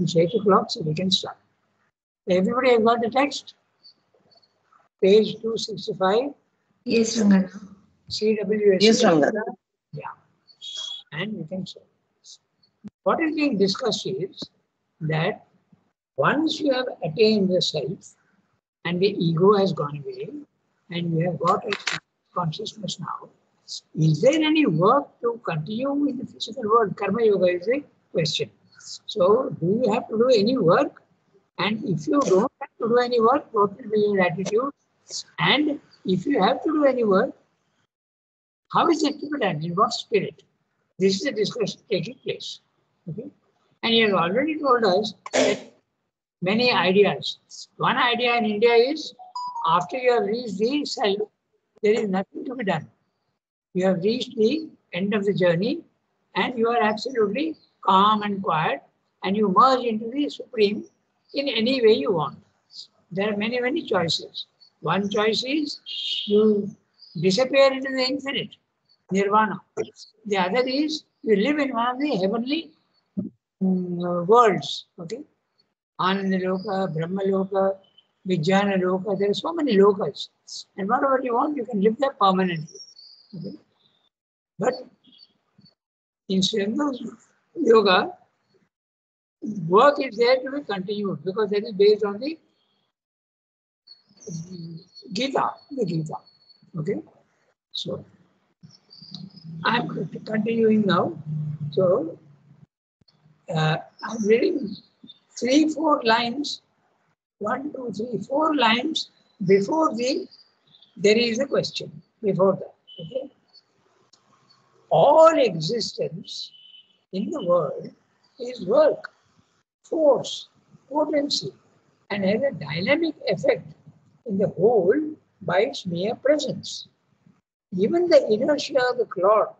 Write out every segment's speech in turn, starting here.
It's 8 o'clock, so we can start. Everybody has got the text? Page 265. Yes, Rangana. CWSC. Yes, Rangana. Yeah. And we can start. What is being discussed is that once you have attained the self and the ego has gone away and you have got a consciousness now, is there any work to continue in the physical world? Karma Yoga is a question. So, do you have to do any work? And if you don't have to do any work, what will be your attitude? And if you have to do any work, how is it to be done? In what spirit? This is a discussion taking place. Okay? And he has already told us that many ideas. One idea in India is after you have reached the self, there is nothing to be done. You have reached the end of the journey and you are absolutely calm and quiet and you merge into the Supreme in any way you want. There are many, many choices. One choice is you disappear into the infinite, nirvana. The other is you live in one of the heavenly worlds. Okay? Ananda Loka, Brahma Loka, Vijnana Loka, there are so many lokas. And whatever you want, you can live there permanently. Okay? But in Sringa Yoga, work is there to be continued because that is based on the Gita, Okay? So, I am continuing now. So, I am reading 3-4 lines, 1, 2, 3, 4 lines before there is a question, before that. Okay? All existence in the world is work, force, potency, and has a dynamic effect in the whole by its mere presence. Even the inertia of the cloud,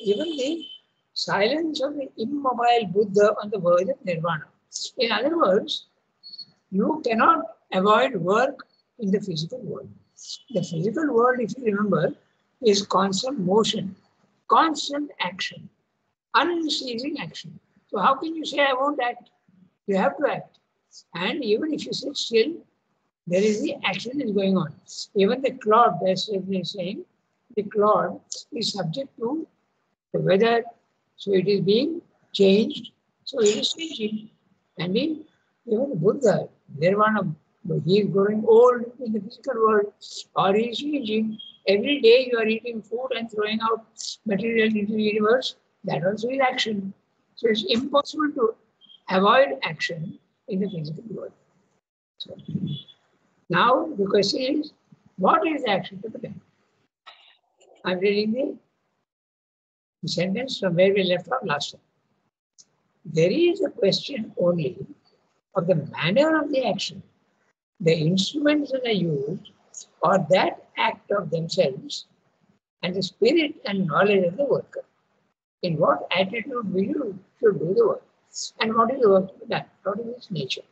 even the silence of the immobile Buddha on the verge of nirvana. In other words, you cannot avoid work in the physical world. The physical world, if you remember, is constant motion, constant action, unceasing action. So how can you say I won't act? You have to act. And even if you sit still, there is the action is going on. Even the cloud, as we are saying, the cloud is subject to the weather, so it is being changed, so it is changing. And even the Buddha, Nirvana, he is growing old in the physical world, or he is changing. Every day you are eating food and throwing out material into the universe, that also is action. So it's impossible to avoid action in the physical world. So, now the question is, what is action to be done? I'm reading the sentence from where we left off last time. There is a question only of the manner of the action, the instruments that are used, or that act of themselves, and the spirit and knowledge of the worker. In what attitude will you should do the work? And what is the work to be done? What is its nature?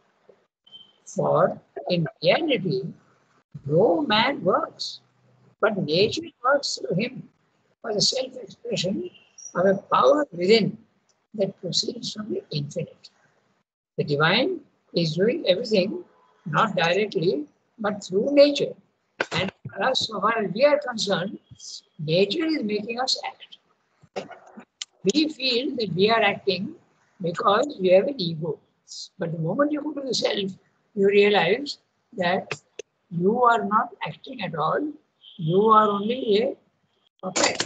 For in reality, no man works, but nature works through him for the self-expression of a power within that proceeds from the infinite. The divine is doing everything, not directly, but through nature. And for us, so far as we are concerned, nature is making us act. We feel that we are acting because we have an ego. But the moment you go to the self, you realize that you are not acting at all. You are only a puppet.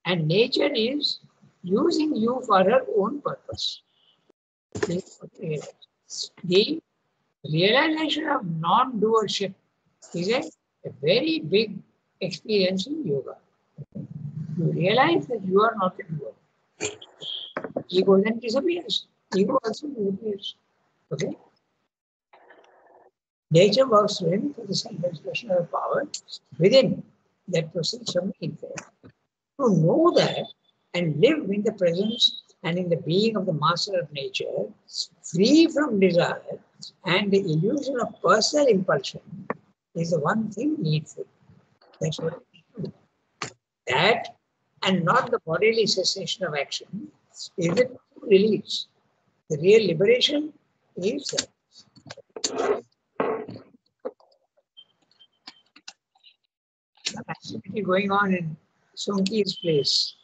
And nature is using you for her own purpose. The realization of non-doership is a very big experience in yoga. You realize that you are not a doer. Ego then disappears. Ego also disappears. Okay? Nature works for him for the self-expression of power within that proceeds from the infinite. To know that and live in the presence and in the being of the master of nature, free from desire and the illusion of personal impulsion, is the one thing needful. That's what we do. That and not the bodily cessation of action is the true release. The real liberation is some activity going on in Sunki's place.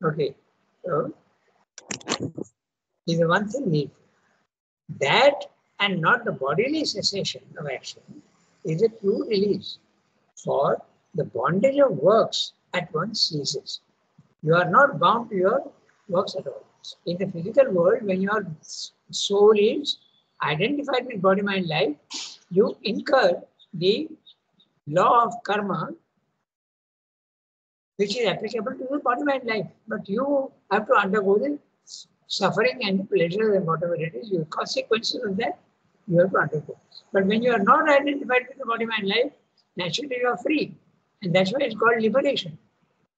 Okay, so is the one thing needful. That and not the bodily cessation of action is a true release, for the bondage of works at once ceases. You are not bound to your works at all. In the physical world, when your soul is identified with body, mind, life, you incur the law of karma, which is applicable to the body, mind, life. But you have to undergo the suffering and the pleasure and whatever it is, your consequences of that, you have to undergo. But when you are not identified with the body, mind, life, naturally you are free. And that's why it's called liberation.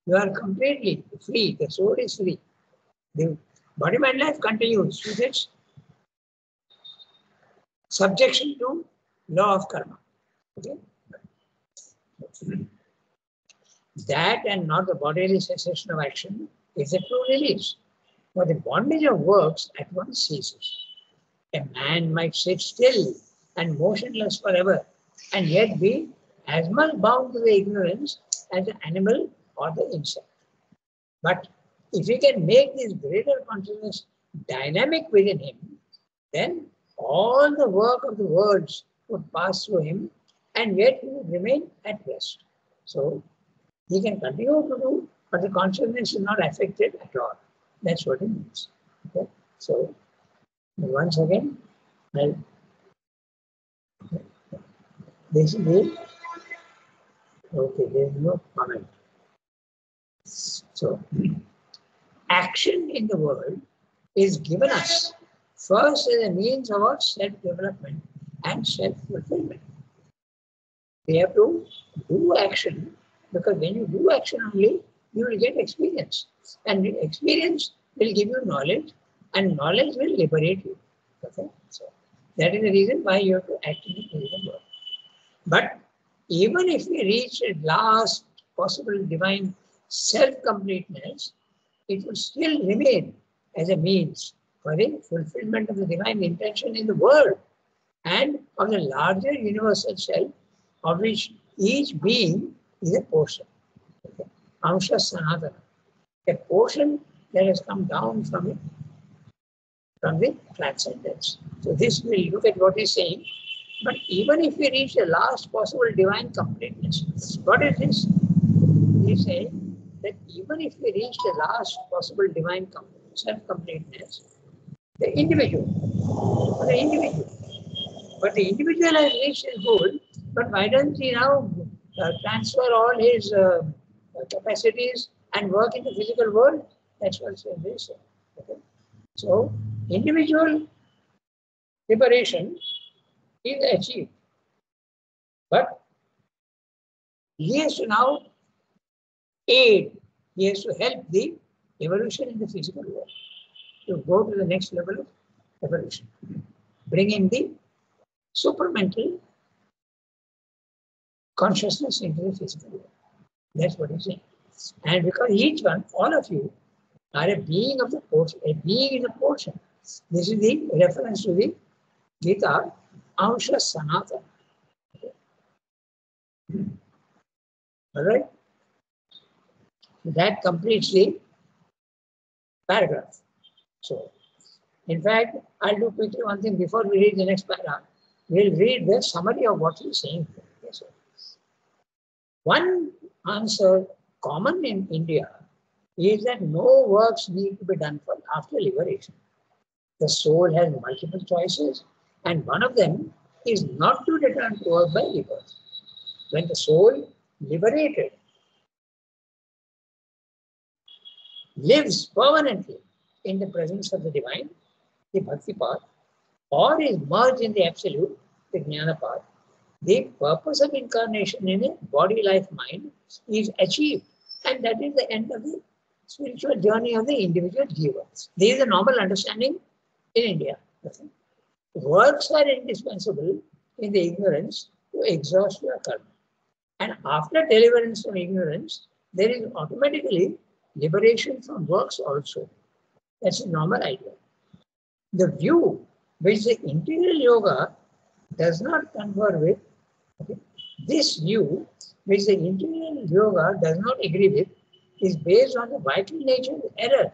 You are completely free. The soul is free. The body, mind, life continues with its subjection to law of karma. Okay? That and not the bodily cessation of action is a true release. For the bondage of works at once ceases. A man might sit still and motionless forever and yet be as much bound to the ignorance as the animal or the insect. But if he can make this greater consciousness dynamic within him, then all the work of the worlds would pass through him and yet he would remain at rest. So he can continue to do, but the consciousness is not affected at all. That's what it means. Okay? So once again, this is the, okay, there is no comment. So action in the world is given us first as a means of our self-development and self-fulfillment. We have to do action, because when you do action only, you will get experience. And experience will give you knowledge, and knowledge will liberate you. Okay? So that is the reason why you have to act in the physical world. But even if we reach at last possible divine self-completeness, it will still remain as a means for the fulfillment of the divine intention in the world and of the larger universal self, of which each being is a portion. Okay? Amsha Sanatana, a portion that has come down from it, from the transcendence. So this will look at what he's saying. But even if we reach the last possible divine completeness, what is this? He's saying that even if we reach the last possible divine self-completeness, the individual, but the individual has reached his goal, but why doesn't he now transfer all his capacities and work in the physical world? That's what they say. Okay? So individual liberation is achieved, but he has to now aid, he has to help the evolution in the physical world to go to the next level of evolution, bringing the supramental consciousness into the physical world. That's what he's saying. And because each one, all of you, are a being of the portion, a being is a portion. This is the reference to the Gita, Amsha Sanatana. Okay. All right? That completes the paragraph. So, in fact, I'll do quickly one thing before we read the next paragraph. We'll read the summary of what he's saying. Okay, so one answer common in India is that no works need to be done for after liberation. The soul has multiple choices, and one of them is not to return to earth by rebirth. When the soul, liberated, lives permanently in the presence of the divine, the bhakti path, or is merged in the absolute, the jnana path, the purpose of incarnation in a body, life, mind is achieved. And that is the end of the spiritual journey of the individual jiva. This is a normal understanding in India. Works are indispensable in the ignorance to exhaust your karma. And after deliverance from ignorance, there is automatically liberation from works also. That's a normal idea. The view which the integral yoga does not confer with, okay, this view which the integral yoga does not agree with is based on the vital nature of error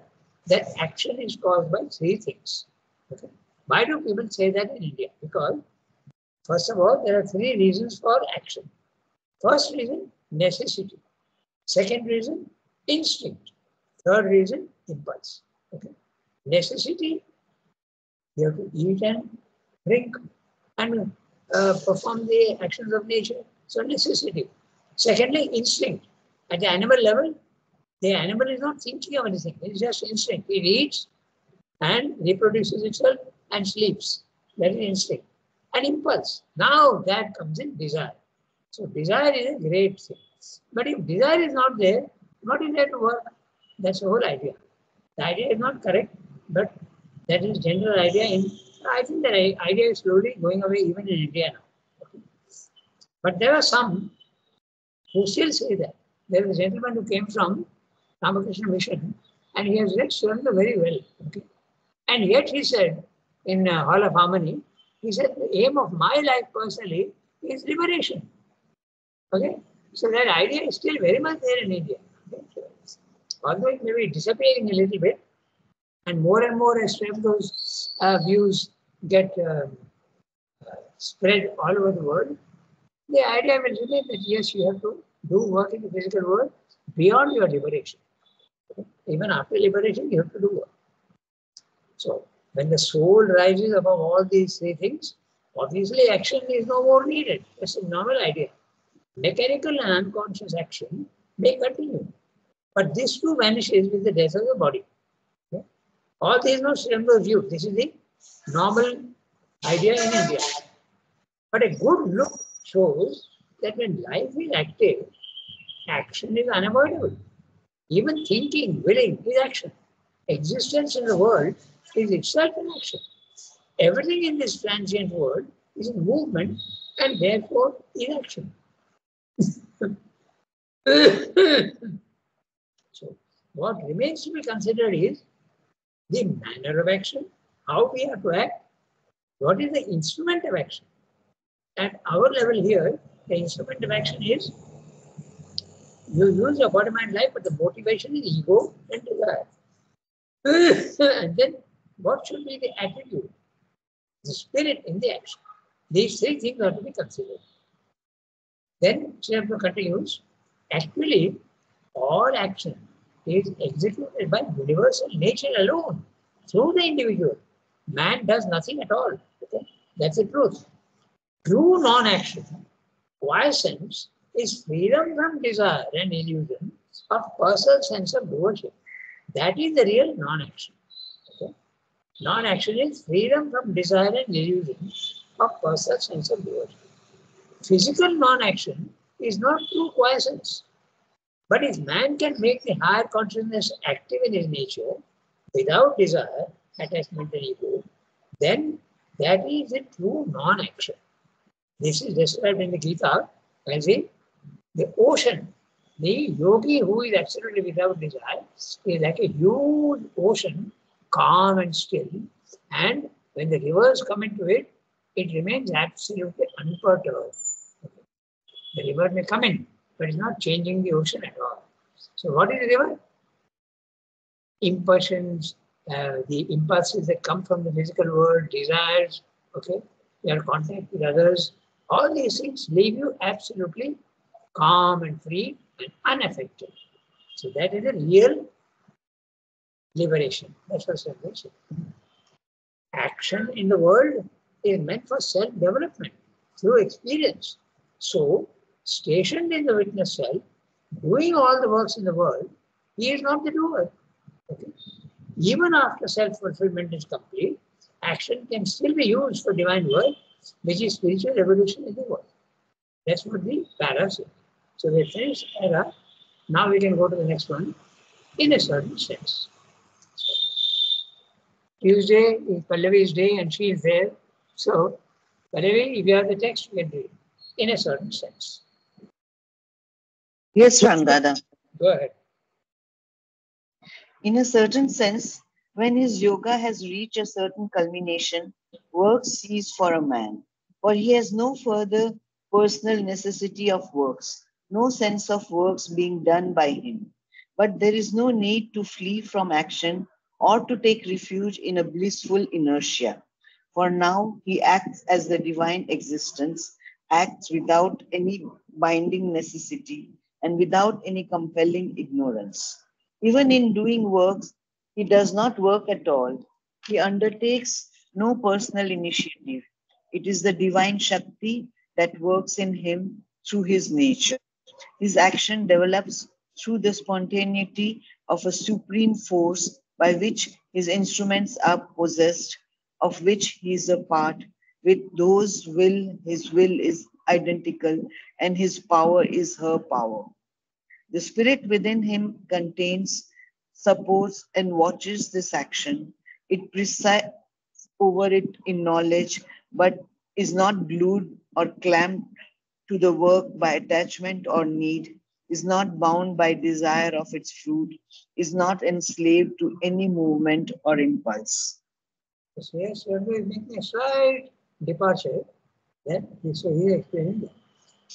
that action is caused by three things. Okay. Why do people say that in India? Because first of all, there are three reasons for action. First reason, necessity. Second reason, instinct. Third reason, impulse. Okay. Necessity, you have to eat and drink and perform the actions of nature. So necessity. Secondly, instinct. At the animal level, the animal is not thinking of anything. It is just instinct. It eats and reproduces itself and sleeps. That is instinct. And impulse. Now that comes in desire. So desire is a great thing. But if desire is not there, what is there to work? That's the whole idea. The idea is not correct, but that is general idea. I think that idea is slowly going away even in India now. Okay. But there are some who still say that. There is a gentleman who came from Ramakrishna Mission and he has read Surendra very well. Okay. And yet he said in Hall of Harmony, he said the aim of my life personally is liberation. Okay. So that idea is still very much there in India. Okay. Although it may be disappearing a little bit, and more as those views get spread all over the world, the idea will remain that yes, you have to do work in the physical world beyond your liberation. Okay? Even after liberation, you have to do work. So when the soul rises above all these three things, obviously action is no more needed. That's a normal idea. Mechanical and unconscious action may continue. But this too vanishes with the death of the body. Okay? All this is not Srim's view. This is the normal idea in India. But a good look shows that when life is active, action is unavoidable. Even thinking, willing is action. Existence in the world is itself an action. Everything in this transient world is in movement and therefore in action. So, what remains to be considered is the manner of action, how we have to act, what is the instrument of action. At our level here, the instrument of action is you use your body, mind, life, but the motivation is ego and desire. And then what should be the attitude, the spirit in the action? These three things are to be considered. Then Srimad continues, actually, all action is executed by universal nature alone, through the individual. Man does nothing at all. Okay? That's the truth. True non-action, quiescence, is freedom from desire and illusion of personal sense of devotion. That is the real non-action. Okay? Non-action is freedom from desire and illusion of personal sense of devotion. Physical non-action is not true quiescence. But if man can make the higher consciousness active in his nature without desire, attachment and ego, then that is a true non-action. This is described in the Gita as the ocean. The yogi who is absolutely without desire is like a huge ocean, calm and still. And when the rivers come into it, it remains absolutely unperturbed. Okay. The river may come in, but it's not changing the ocean at all. So what is the river? Impulsions, the impulses that come from the physical world, desires, okay, your contact with others, all these things leave you absolutely calm and free and unaffected. So that is a real liberation. That's what I'm saying. Action in the world is meant for self-development through experience. So, stationed in the witness self, doing all the works in the world, he is not the doer. Okay? Even after self-fulfillment is complete, action can still be used for divine work, which is spiritual evolution in the world. That's what the para says. So we finished para. Now we can go to the next one in a certain sense. Tuesday is Pallavi's day and she is there. So, Pallavi, if you have the text, we can read in a certain sense. Yes, Rangada. Go ahead. In a certain sense, When his yoga has reached a certain culmination, works cease for a man, for he has no further personal necessity of works, no sense of works being done by him. But there is no need to flee from action or to take refuge in a blissful inertia. For now he acts as the divine existence, acts without any binding necessity and without any compelling ignorance. Even in doing works, he does not work at all. He undertakes no personal initiative. It is the divine Shakti that works in him through his nature. His action develops through the spontaneity of a supreme force by which his instruments are possessed, of which he is a part. With those his will is identical, and his power is her power. The spirit within him contains, supports, and watches this action. It presides over it in knowledge, but is not glued or clamped to the work by attachment or need, is not bound by desire of its fruit, is not enslaved to any movement or impulse. Yes, when we make a slight departure, then so he is explaining that.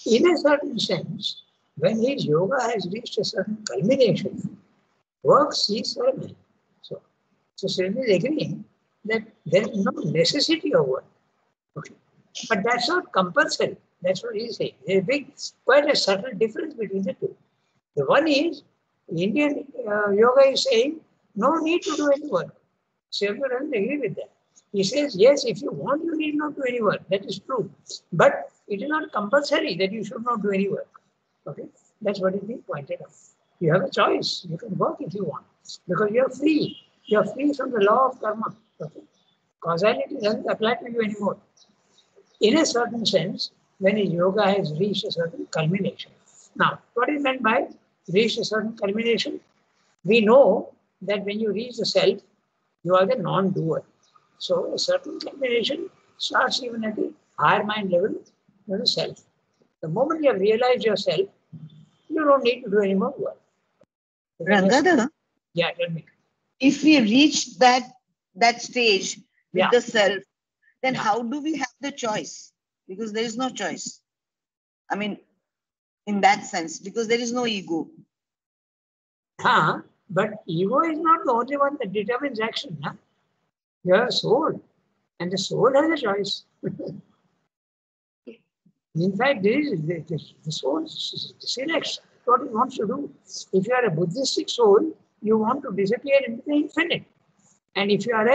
In a certain sense, when his yoga has reached a certain culmination, work ceases for a man. So Sridhar is agreeing that there is no necessity of work. Okay. But that's not compulsory. That's what he is saying. There's quite a subtle difference between the two. The one is Indian yoga is saying no need to do any work. Sridhar doesn't agree with that. He says, yes, if you want, you need not do any work. That is true. But it is not compulsory that you should not do any work. Okay? That's what is being pointed out. You have a choice. You can work if you want. Because you are free. You are free from the law of karma. Okay? Causality doesn't apply to you anymore. In a certain sense, when his yoga has reached a certain culmination. Now, what is meant by reach a certain culmination? We know that when you reach the self, you are the non-doer. So a certain culmination starts even at the higher mind level, the self. The moment you have realized yourself, you don't need to do any more work. Rangada, yeah, tell me. If we reach that stage with the self, then how do we have the choice? Because there is no choice. I mean, in that sense, because there is no ego. But ego is not the only one that determines action. You have a soul, and the soul has a choice. In fact, the soul selects what it wants to do. If you are a Buddhistic soul, you want to disappear into the infinite. And if you are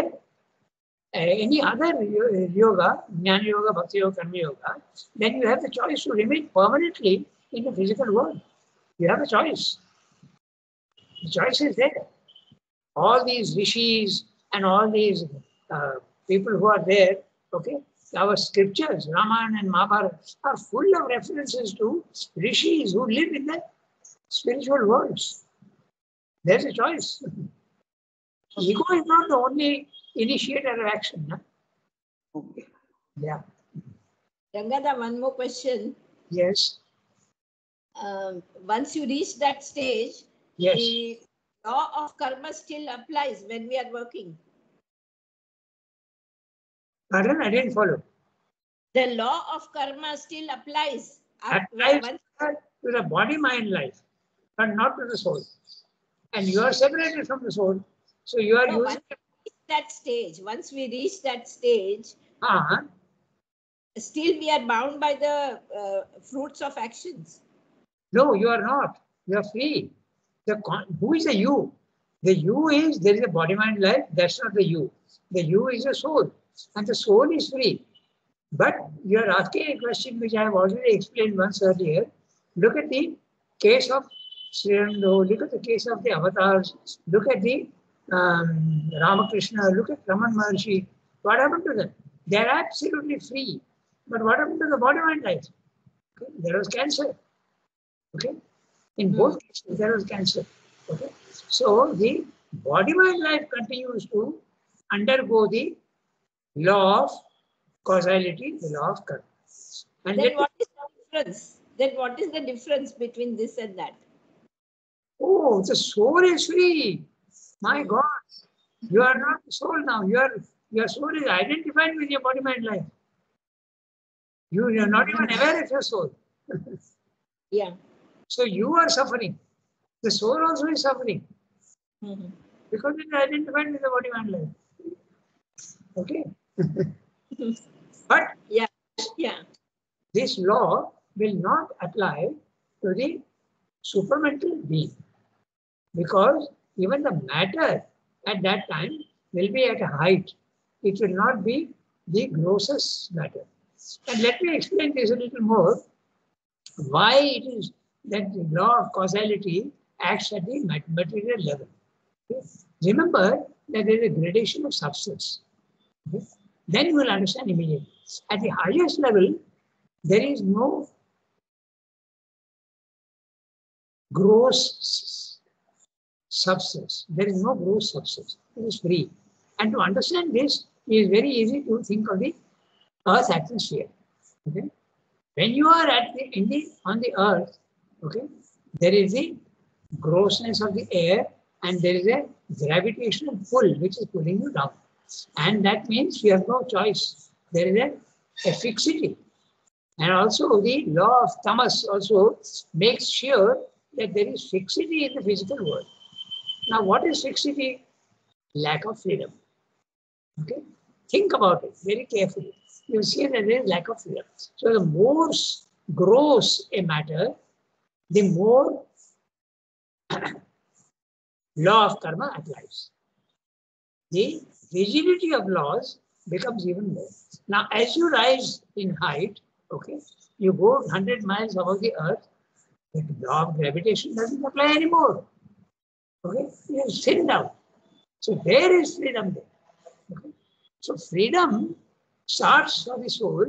any other yoga, Jnana Yoga, Bhakti Yoga, Karma Yoga, then you have the choice to remain permanently in the physical world. You have a choice. The choice is there. All these rishis and all these people who are there, okay, our scriptures, Ramayana and Mahabharata, are full of references to rishis who live in the spiritual worlds. There's a choice. Ego is not the only initiator of action. Okay. Yeah. Rangada, one more question. Yes. Once you reach that stage, yes, the law of karma still applies when we are working. Pardon, I didn't follow. The law of karma still applies. Applies to the body, mind, life, but not to the soul. And you are separated from the soul. So you are using that stage. Once we reach that stage, still we are bound by the fruits of actions. No, you are not. You are free. Who is the you? The you is, there is a body, mind, life. That's not the you. The you is a soul. And the soul is free. But you are asking a question which I have already explained once earlier. Look at the case of Sri Aurobindo, look at the case of the avatars, look at the Ramakrishna, look at Raman Maharshi. What happened to them? They are absolutely free. But what happened to the body, mind, life? Okay? There was cancer. Okay? In both cases, there was cancer. Okay? So the body, mind, life continues to undergo the law of causality, the law of karma. And then what is the difference? Then what is the difference between this and that? Oh, the soul is free. My God. You are not the soul now. Your soul is identified with your body, mind, life. You are not even aware of your soul. Yeah. So you are suffering. The soul also is suffering Mhm. because it is identified with the body, mind, life. Okay. But Yeah. Yeah. this law will not apply to the supramental being because even the matter at that time will be at a height. It will not be the grossest matter. And let me explain this a little more. Why it is that the law of causality acts at the material level. Okay? Remember that there is a gradation of substance. Okay? Then you will understand immediately. At the highest level, there is no gross substance. There is no gross substance. It is free. And to understand this, it is very easy to think of the Earth's atmosphere. Okay? When you are on the Earth, okay, there is a grossness of the air and there is a gravitational pull which is pulling you down. And that means you have no choice. There is a fixity. And also the law of tamas also makes sure that there is fixity in the physical world. Now, what is fixity? Lack of freedom. Okay? Think about it very carefully. You'll see that there is lack of freedom. So the more gross a matter, the more law of karma applies. The rigidity of laws becomes even more. Now, as you rise in height, okay, you go 100 miles above the earth, the law of gravitation doesn't apply anymore. Okay, you sit down. So there is freedom there. Okay? So freedom starts for the soul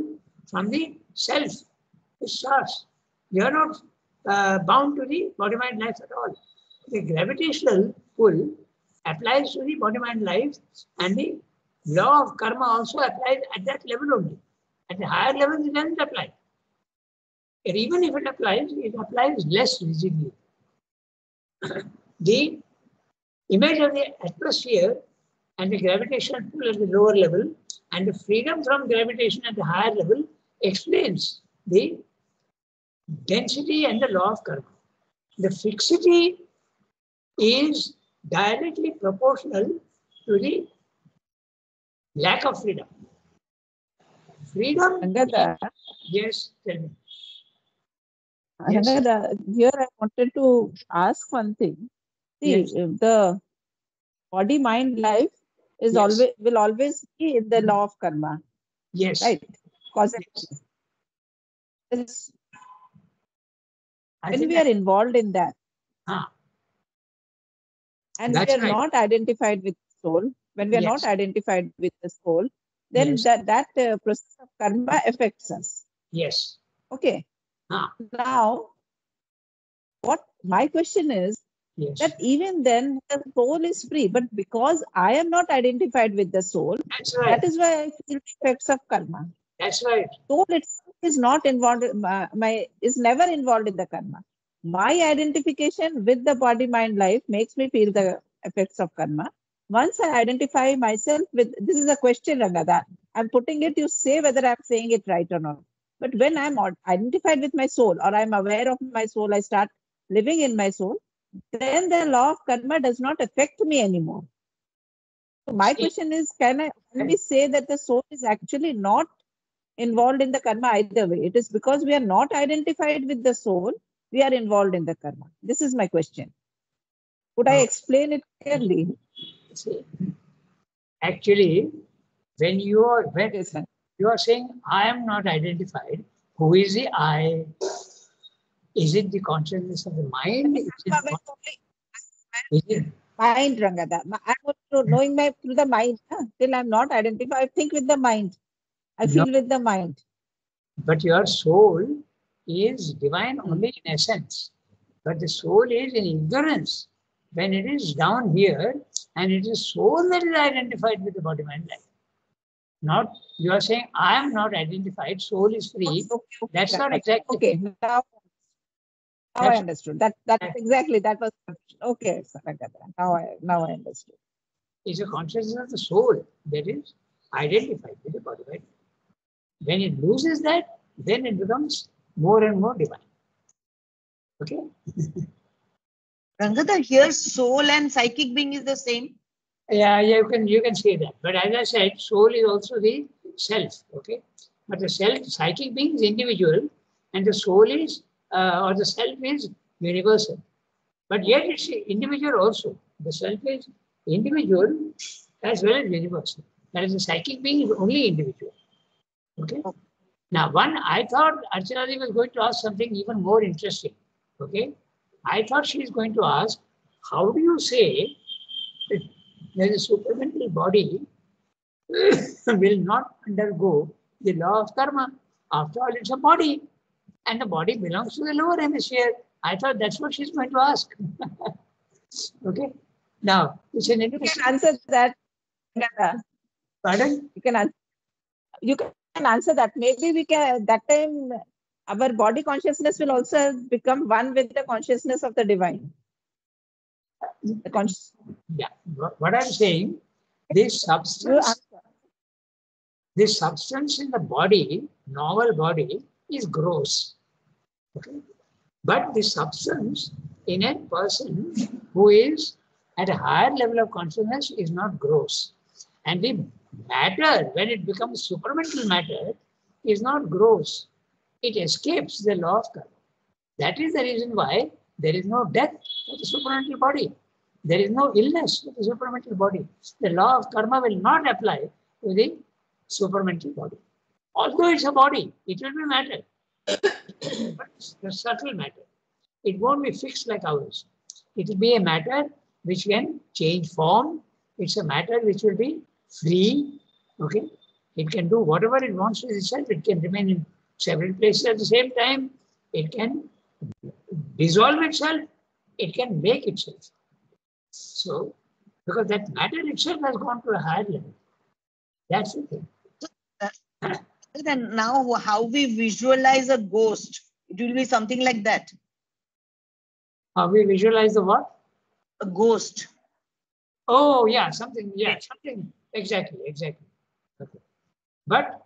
from the self. It starts. You are not bound to the body mind life at all. The gravitational pull applies to the body mind life, and the law of karma also applies at that level only. At the higher level, it doesn't apply. And even if it applies less rigidly. The image of the atmosphere and the gravitational pull at the lower level and the freedom from gravitation at the higher level explains the density and the law of karma. The fixity is directly proportional to the lack of freedom. Freedom, Rangada, yes, tell me. Yes. Rangada, here I wanted to ask one thing. See, Yes. the body, mind, life is Yes. will always be in the law of karma, Yes. right? Causality. Yes. It's- I When think we are involved in that, and we that's are right. not identified with soul, when we are not Yes. identified with the soul, then Yes. that process of karma affects us. Yes. Okay. Now, what my question is Yes. that even then the soul is free, but because I am not identified with the soul, That's right. that is why I feel the effects of karma. That's right. Soul itself is not involved, is never involved in the karma. My identification with the body, mind, life makes me feel the effects of karma. Once I identify myself with, this is a question, Rangada. I'm putting it, you say whether I'm saying it right or not. But when I'm identified with my soul or I'm aware of my soul, I start living in my soul, then the law of karma does not affect me anymore. So my question is, can we say that the soul is actually not involved in the karma either way? It is because we are not identified with the soul, we are involved in the karma. This is my question. Could I explain it clearly? See, actually, when you are Yes, sir. you are saying I am not identified, who is the I? Is it the consciousness of the mind? Is it Mind, Rangada. I'm knowing through the mind. Till I'm not identified, I think with the mind. I No. feel with the mind. But your soul is divine only in essence. But the soul is in ignorance. When it is down here, and it is soul that is identified with the body, mind, life. Not, you are saying, I am not identified, soul is free. Okay, That's not exactly. Okay, now I understood. That exactly, that was okay, Rangada. Now I understood. is a consciousness of the soul that is identified with the body. Right? When it loses that, then it becomes more and more divine. Okay? Rangadhar, here soul and psychic being is the same. Yeah, you can say that. But as I said, soul is also the self. Okay? But the self, psychic being is individual, and the soul is, or the self is universal. But yet it's individual also. The self is individual as well as universal. Whereas the psychic being is only individual. Okay? Now, I thought Archana was going to ask something even more interesting. Okay? I thought she is going to ask, how do you say that the supramental body will not undergo the law of karma? After all, it's a body, and the body belongs to the lower hemisphere. I thought that's what she's going to ask. Okay? Now, it's an You can answer that. Pardon? You can answer that. Maybe we can, that time, our body consciousness will also become one with the consciousness of the divine. Yeah. What I'm saying, this substance in the body, normal body, is gross. Okay? But the substance in a person who is at a higher level of consciousness is not gross. And the matter, when it becomes supramental matter, is not gross. It escapes the law of karma. That is the reason why there is no death of the supramental body. There is no illness of the supramental body. The law of karma will not apply to the supramental body. Although it's a body, it will be matter. But it's the subtle matter. It won't be fixed like ours. It will be a matter which can change form. It's a matter which will be free. Okay? It can do whatever it wants with itself. It can remain in several places at the same time. It can dissolve itself. It can make itself. So, because that matter itself has gone to a higher level. That's the thing. Then now how we visualize a ghost, it will be something like that. How we visualize the what? A ghost. Oh, yeah, something, exactly. Okay. But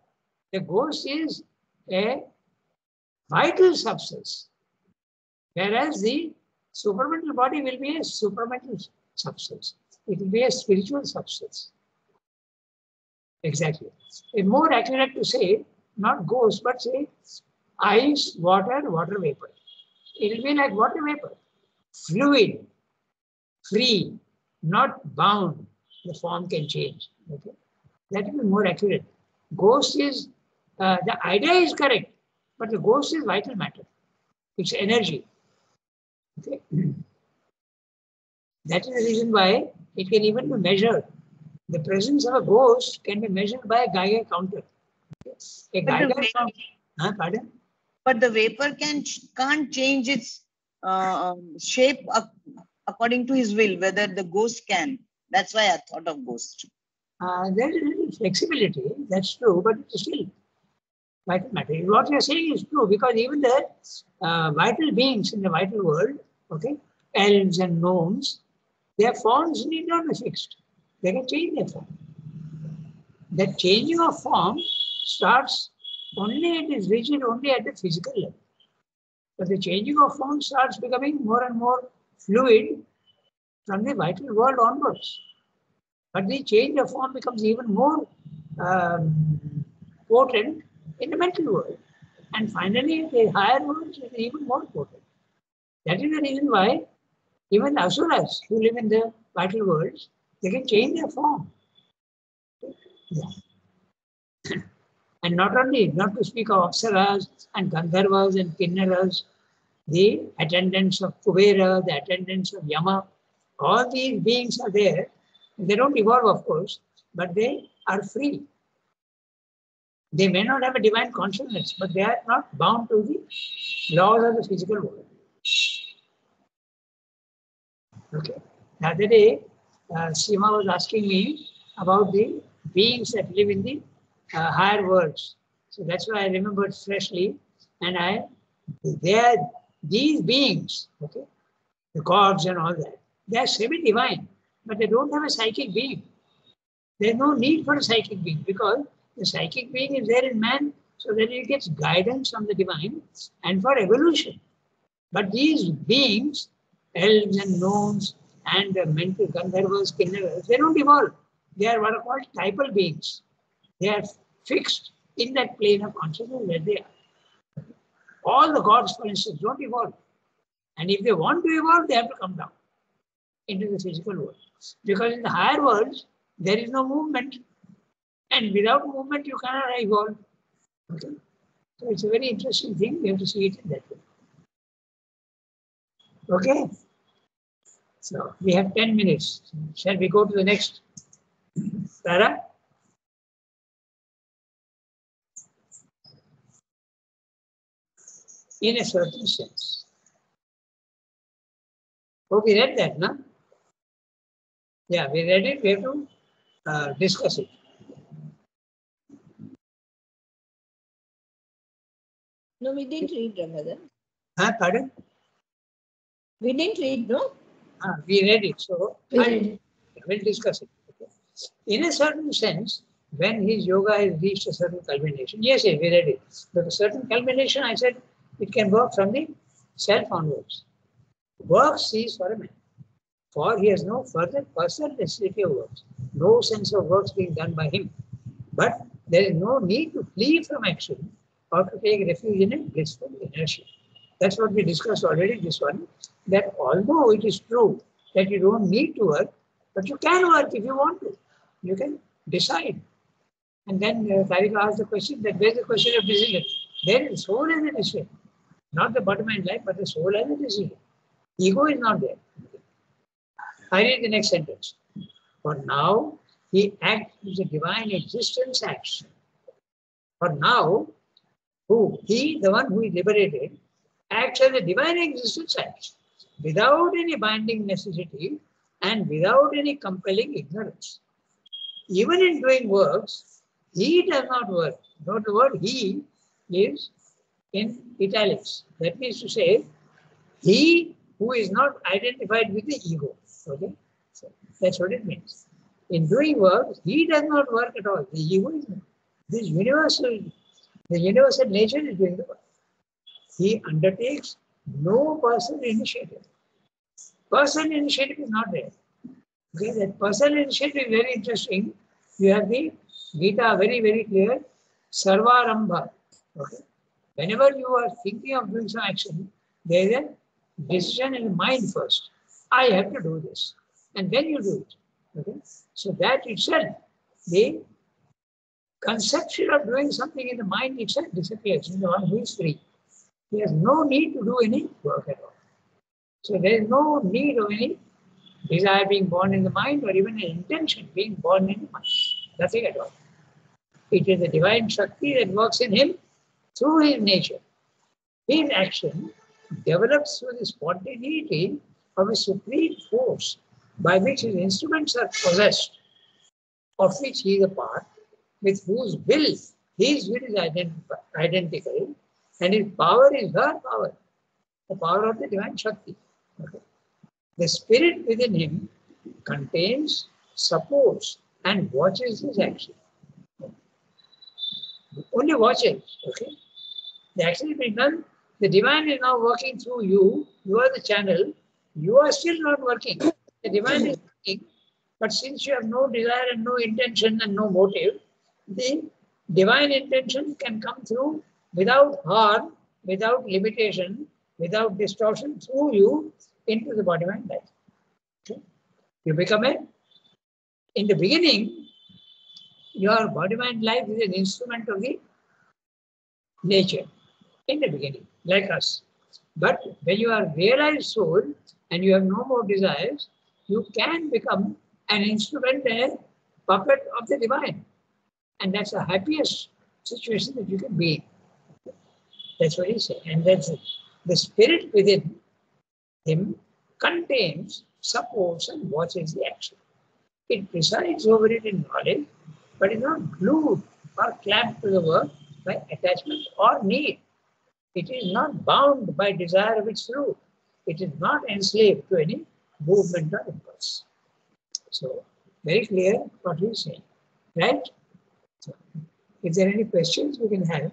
the ghost is a vital substance, whereas the supramental body will be a supramental substance. It will be a spiritual substance. Exactly. It's more accurate to say, not ghost, but say ice, water vapor. It will be like water vapor, fluid, free, not bound. The form can change. Okay? That will be more accurate. Ghost is, the idea is correct, but the ghost is vital matter. It's energy. Okay? That is the reason why it can even be measured. The presence of a ghost can be measured by a Geiger counter. A Geiger counter. Pardon? But the vapor can't change its shape according to his will, whether the ghost can. That's why I thought of ghost. There is a little flexibility, that's true, but it's still vital matter. What you're saying is true, because even the vital beings in the vital world, okay, elves and gnomes, their forms need not be fixed. They can change their form. That changing of form starts only, it is rigid only at the physical level. But the changing of form starts becoming more and more fluid from the vital world onwards. But the change of form becomes even more potent in the mental world. And finally, the higher worlds is even more potent. That is the reason why even asuras who live in the vital worlds, they can change their form. Yeah. And not to speak of Apsaras and Gandharvas and Kinnaras, the attendants of Kubera, the attendants of Yama, all these beings are there. They don't evolve, of course, but they are free. They may not have a divine consciousness, but they are not bound to the laws of the physical world. Okay. The other day, Sima was asking me about the beings that live in the higher worlds. So that's why I remembered freshly. And these beings, okay, the gods and all that, they are semi-divine. but they don't have a psychic being. There's no need for a psychic being because the psychic being is there in man so that he gets guidance from the divine and for evolution. But these beings, elves and gnomes and mental Gandharvas, Kinnaras, they don't evolve. They are what are called typal beings. They are fixed in that plane of consciousness where they are. All the gods, for instance, don't evolve. And if they want to evolve, they have to come down into the physical world. Because in the higher worlds, there is no movement. And without movement, you cannot evolve. Okay? So it's a very interesting thing. We have to see it in that way. Okay? So we have 10 minutes. Shall we go to the next para? In a certain sense. Oh, we read that, no? Yeah, we read it. We have to discuss it. No, we didn't read, Ramadan. Pardon? We didn't read, no? We read it. So We we'll discuss it. Okay. In a certain sense, when his yoga has reached a certain culmination, yes, we read it. But a certain culmination, I said, it can work from the self onwards. Work cease for a man, for he has no further personal necessity of works, no sense of works being done by him. But there is no need to flee from action or to take refuge in a blissful inertia. That's what we discussed already, this one, that although it is true that you don't need to work, but you can work if you want to. You can decide. And then Tarika asked the question that where's the question of decision? There is soul as a decision. Not the body mind life, but the soul as a decision. Ego is not there. I read the next sentence. For now, he acts as a divine existence action. For now, he, the one who is liberated, acts as a divine existence action without any binding necessity and without any compelling ignorance. Even in doing works, he does not work. Note the word he is in italics. That means to say, he who is not identified with the ego. Okay? So that's what it means. In doing work, he does not work at all. The ego is not. This the universal nature is doing the work. He undertakes no personal initiative. Personal initiative is not there. Okay, that personal initiative is very interesting. You have the Gita very, very clear. Sarvarambha. Okay. Whenever you are thinking of doing some action, there is a decision in the mind first. I have to do this. And then you do it. Okay. So that itself, the conception of doing something in the mind itself disappears in the one who is free. He has no need to do any work at all. So there is no need of any desire being born in the mind or even an intention being born in the mind. Nothing at all. It is the divine Shakti that works in him through his nature. His action develops through the spontaneity of a supreme force by which his instruments are possessed, of which he is a part, with whose will his will is identical, and his power is her power, the power of the divine Shakti. Okay. The spirit within him contains, supports, and watches his action. Only watches. Okay. The action is being done. The divine is now working through you. You are the channel. You are still not working. The divine is working, but since you have no desire and no intention and no motive, the divine intention can come through without harm, without limitation, without distortion through you into the body mind life. Okay. You become in the beginning, your body mind life is an instrument of the nature in the beginning, like us. But when you are realized soul and you have no more desires, you can become an instrument and a puppet of the divine. And that's the happiest situation that you can be in. That's what he's saying. And that's it. The spirit within him contains, supports, and watches the action. It presides over it in knowledge, but is not glued or clamped to the work by attachment or need. It is not bound by desire of its fruit. It is not enslaved to any movement or impulse. So, very clear what he is saying, right? So, if there are any questions, we can have.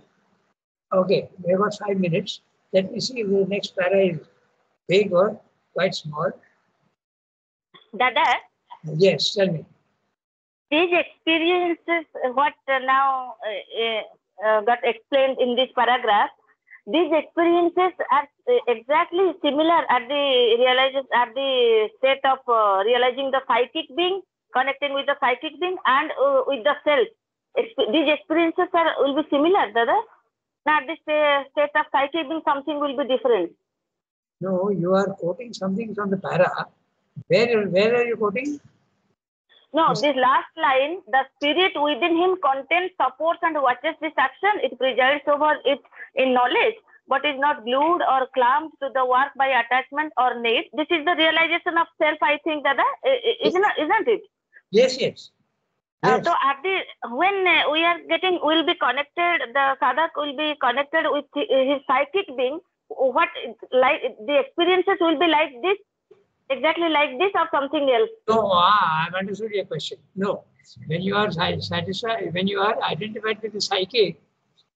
Okay, we have got 5 minutes. Let me see if the next para is big or quite small. Dada, Yes, tell me. these experiences, what now got explained in this paragraph, these experiences are exactly similar at the state of realizing the psychic being, connecting with the psychic being and with the self. These experiences will be similar, Dada. Now at this state of psychic being, something will be different. No, you are quoting something from the para. Where are you quoting? No, Yes. this last line, the spirit within him contains, supports and watches this action. It presides over it in knowledge, but is not glued or clamped to the work by attachment or need. This is the realization of self, I think, Dada. Isn't it? Yes, yes. Yes. So at the when we are getting, will be connected, the sadhak will be connected with his psychic being. What like the experiences will be like this, exactly like this, or something else? No, I've understood your question. No, when you are satisfied, when you are identified with the psychic,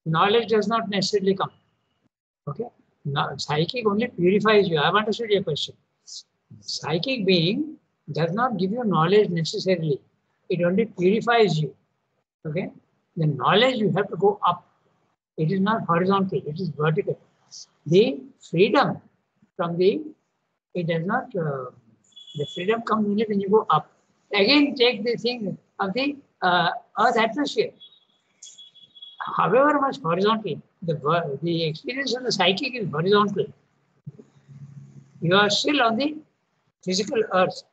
knowledge does not necessarily come. Okay, now, psychic only purifies you. I've understood your question. Psychic being does not give you knowledge necessarily. It only purifies you. Okay, the knowledge you have to go up. It is not horizontal. It is vertical. The freedom from the it does not. The freedom comes only when you go up. Again, take the thing of the Earth atmosphere. However much horizontal, the experience of the psychic is horizontal. You are still on the physical Earth.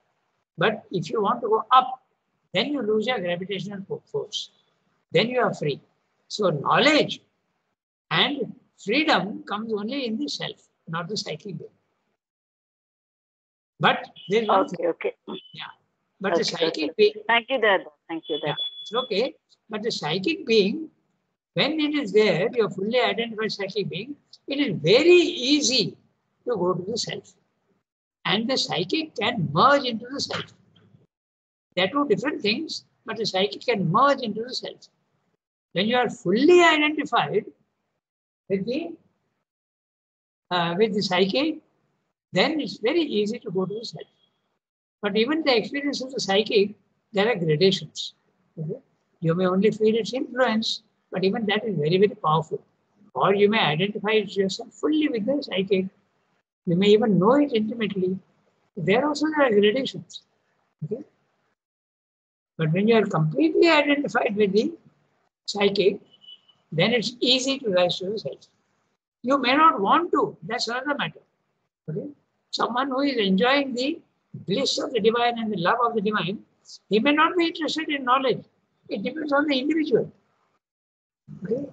But if you want to go up, then you lose your gravitational force. Then you are free. So knowledge and freedom comes only in the self, not the psychic being. But there is one thing. Okay. Yeah. But the psychic being. Thank you, Dada. Thank you, Dada. Yeah, it's okay. But the psychic being, when it is there, your fully identified psychic being, it is very easy to go to the self. And the psychic can merge into the self. They are two different things, but the psychic can merge into the self. When you are fully identified with the psychic, then it's very easy to go to the self. But even the experience of the psychic, there are gradations. Okay? You may only feel its influence, but even that is very, very powerful. Or you may identify yourself fully with the psychic. You may even know it intimately. There also there are gradations. Okay? But when you are completely identified with the psychic, then it's easy to rise to the self. You may not want to. That's another matter. Okay? Someone who is enjoying the bliss of the divine and the love of the divine, he may not be interested in knowledge. It depends on the individual. Okay?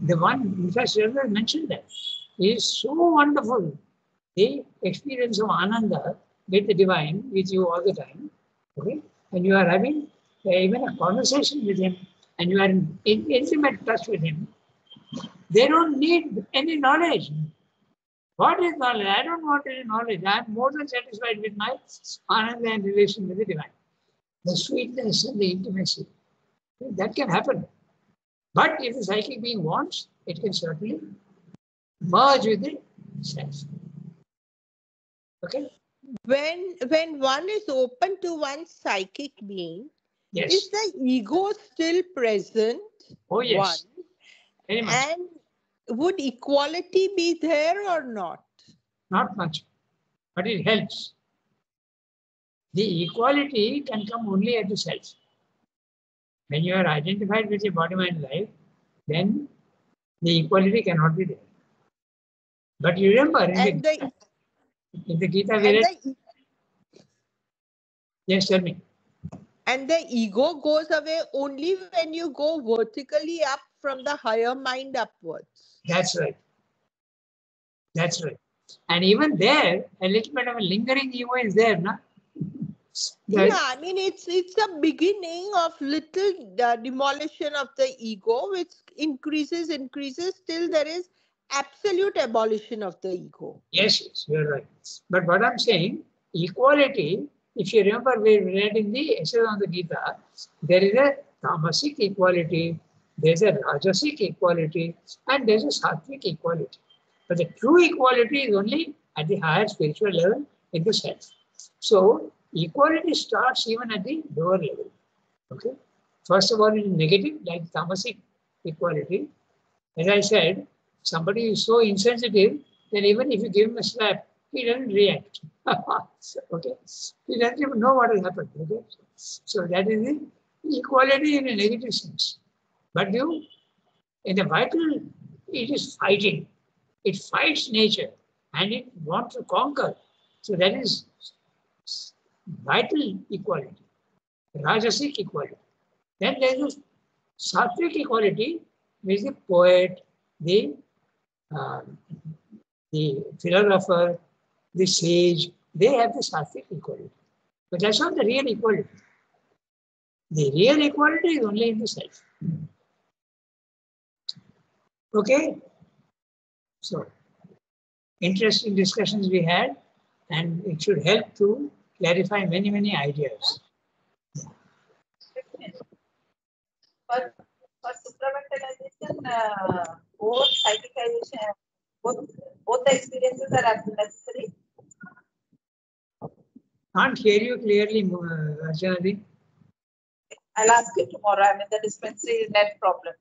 The one, in fact, Sridhar mentioned that. It is so wonderful, the experience of Ananda with the divine with you all the time. Okay? And you are having even a conversation with him and you are in intimate touch with him. They don't need any knowledge. What is knowledge? I don't want any knowledge. I am more than satisfied with my Ananda and relation with the divine. The sweetness and the intimacy. That can happen. But if the psychic being wants, it can certainly merge with the self. Okay? When one is open to one's psychic being, Yes. is the ego still present? Oh, yes. One? Very much. And would equality be there or not? Not much. But it helps. The equality can come only at the self. When you are identified with your body, mind, life, then the equality cannot be there. But you remember in the Gita, yes, tell me. And the ego goes away only when you go vertically up from the higher mind upwards. That's right. That's right. And even there, a little bit of a lingering ego is there, no? Yeah, I mean, it's a beginning of little demolition of the ego, which increases till there is absolute abolition of the ego. Yes, you're right. But what I'm saying, equality if you remember, we read in the essay on the Gita, there is a tamasic equality, there is a rajasic equality, and there is a sattvic equality. But the true equality is only at the higher spiritual level in the self. So equality starts even at the lower level. Okay. First of all, it is negative, like tamasic equality. As I said, somebody is so insensitive that even if you give him a slap, he doesn't react. Okay. He doesn't even know what has happened. Okay. So that is the equality in a negative sense. But you, in the vital, it is fighting. It fights nature and it wants to conquer. So that is vital equality, rajasic equality. Then there is sattvic equality, which is the poet, the philosopher, the sage. They have the sattvic equality. But that's not the real equality. The real equality is only in the self. Okay? So, interesting discussions we had, and it should help to clarify many, many ideas. For supramentalization, both psychicization, both the experiences are necessary. Can't hear you clearly, Archana. I'll ask you tomorrow. I'm in the dispensary net problem.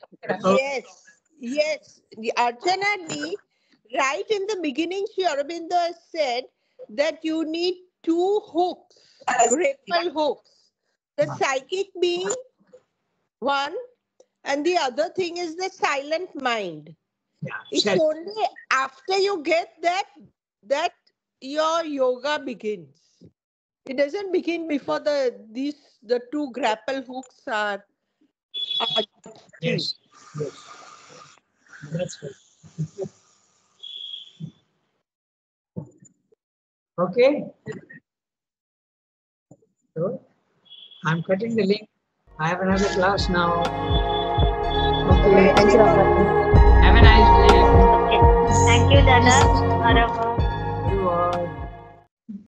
Yes, yes. The Archana Di, right in the beginning, Sri Aurobindo said that you need two hooks, grapple hooks. The psychic being one, and the other thing is the silent mind. Yeah. It's only after you get that your yoga begins. It doesn't begin before the two grapple hooks are Yes. Yes. That's good. Okay. So I'm cutting the link. I have another class now. Okay. Thank you. Have a nice day. Thank you, Dada.